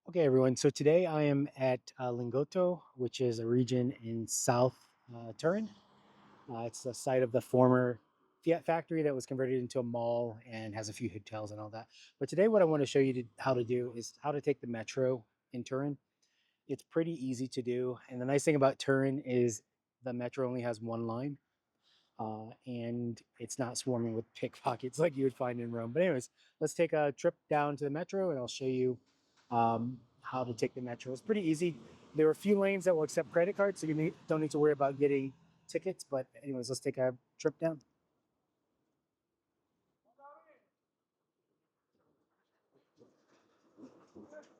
Okay, everyone. So today I am at Lingotto, which is a region in South Turin. It's the site of the former Fiat factory that was converted into a mall and has a few hotels and all that. But today, what I want to show you how to do is how to take the metro in Turin. It's pretty easy to do, and the nice thing about Turin is the metro only has one line, and it's not swarming with pickpockets like you would find in Rome. But anyways, let's take a trip down to the metro, and I'll show you how to take the metro. It's pretty easy. There are a few lanes that will accept credit cards, so don't need to worry about getting tickets. But anyways, let's take a trip down.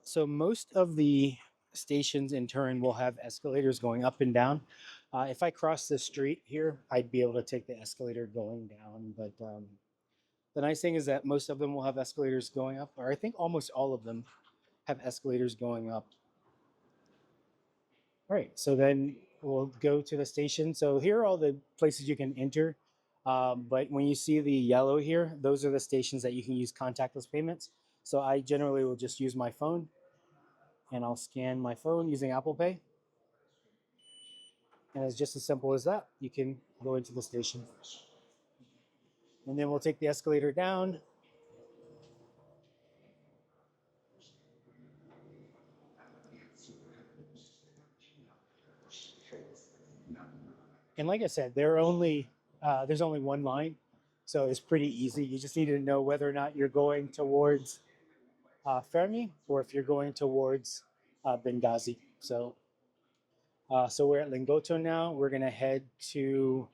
So most of the stations in Turin will have escalators going up and down. If I cross the street here, I'd be able to take the escalator going down. But the nice thing is that most of them will have escalators going up, or I think almost all of them have escalators going up. All right, so then we'll go to the station. So here are all the places you can enter. But when you see the yellow here, those are the stations that you can use contactless payments. So I generally will just use my phone and I'll scan my phone using Apple Pay. And it's just as simple as that. You can go into the station. And then we'll take the escalator down. And like I said, there's only one line, so it's pretty easy. You just need to know whether or not you're going towards Fermi or if you're going towards Benghazi. So we're at Lingotto now. We're gonna head to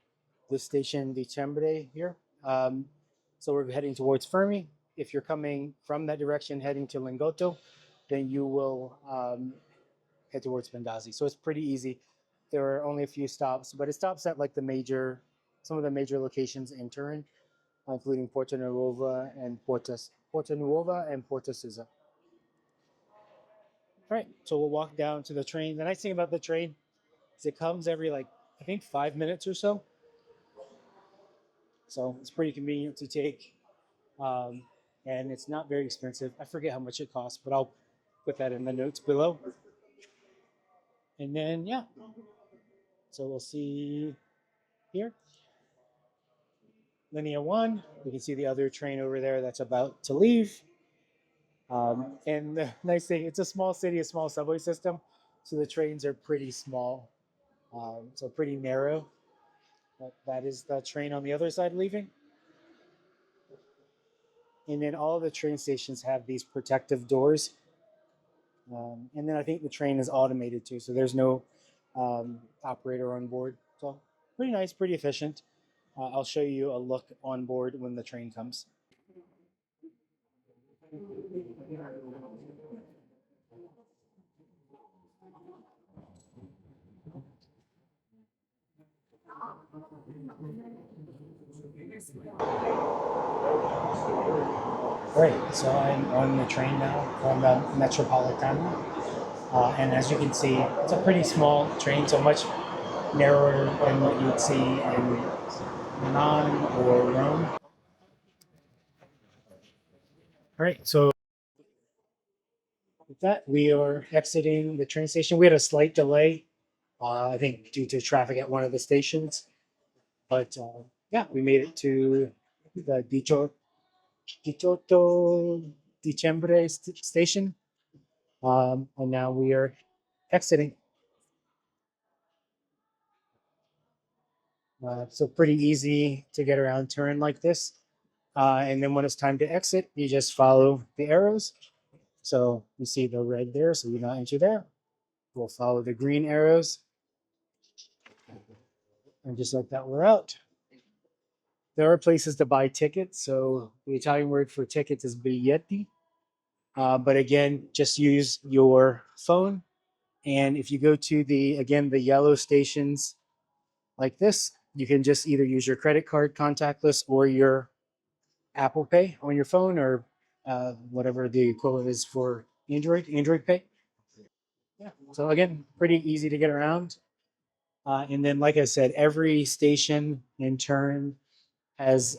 the station Dicembre here. So we're heading towards Fermi. If you're coming from that direction, heading to Lingotto, then you will head towards Benghazi. So it's pretty easy. There are only a few stops, but it stops at like some of the major locations in Turin, including Porta Nuova and Porta Sizza. All right, so we'll walk down to the train. The nice thing about the train is it comes every like I think 5 minutes or so, so it's pretty convenient to take, um, and it's not very expensive. I forget how much it costs, but I'll put that in the notes below. And then yeah, so we'll see here. Linear one. We can see the other train over there that's about to leave. And the nice thing, it's a small city, a small subway system, so the trains are pretty small, so pretty narrow. That is the train on the other side leaving. And then all the train stations have these protective doors. And then I think the train is automated too, so there's no operator on board. So pretty nice, pretty efficient. I'll show you a look on board when the train comes. Great. So I'm on the train now on the Metropolitano. And as you can see, it's a pretty small train, so much narrower than what you would see in Milan or Rome. All right, so with that, we are exiting the train station. We had a slight delay, I think, due to traffic at one of the stations. But yeah, we made it to the 18 Dicembre station. And now we are exiting. So pretty easy to get around Turin like this. And then when it's time to exit, you just follow the arrows. So you see the red there, so you're not enter there. We'll follow the green arrows. And just like that, we're out. There are places to buy tickets. So the Italian word for tickets is biglietti. But again, just use your phone. And if you go to the yellow stations like this, you can just either use your credit card contactless or your Apple Pay on your phone or whatever the equivalent is for Android Pay. Yeah. So again, pretty easy to get around. And then, like I said, every station in turn has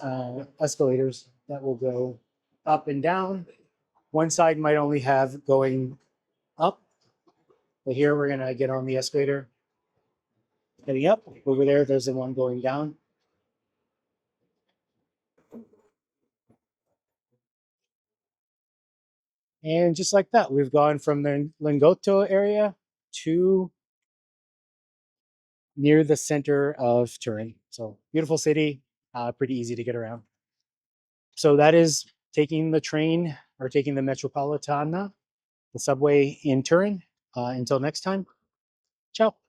escalators that will go up and down. One side might only have going up. But here we're gonna get on the escalator, heading up. Over there, there's the one going down. And just like that, we've gone from the Lingotto area to near the center of Turin. So beautiful city, pretty easy to get around. So that is taking the train or taking the Metropolitana, the subway in Turin. Until next time, ciao.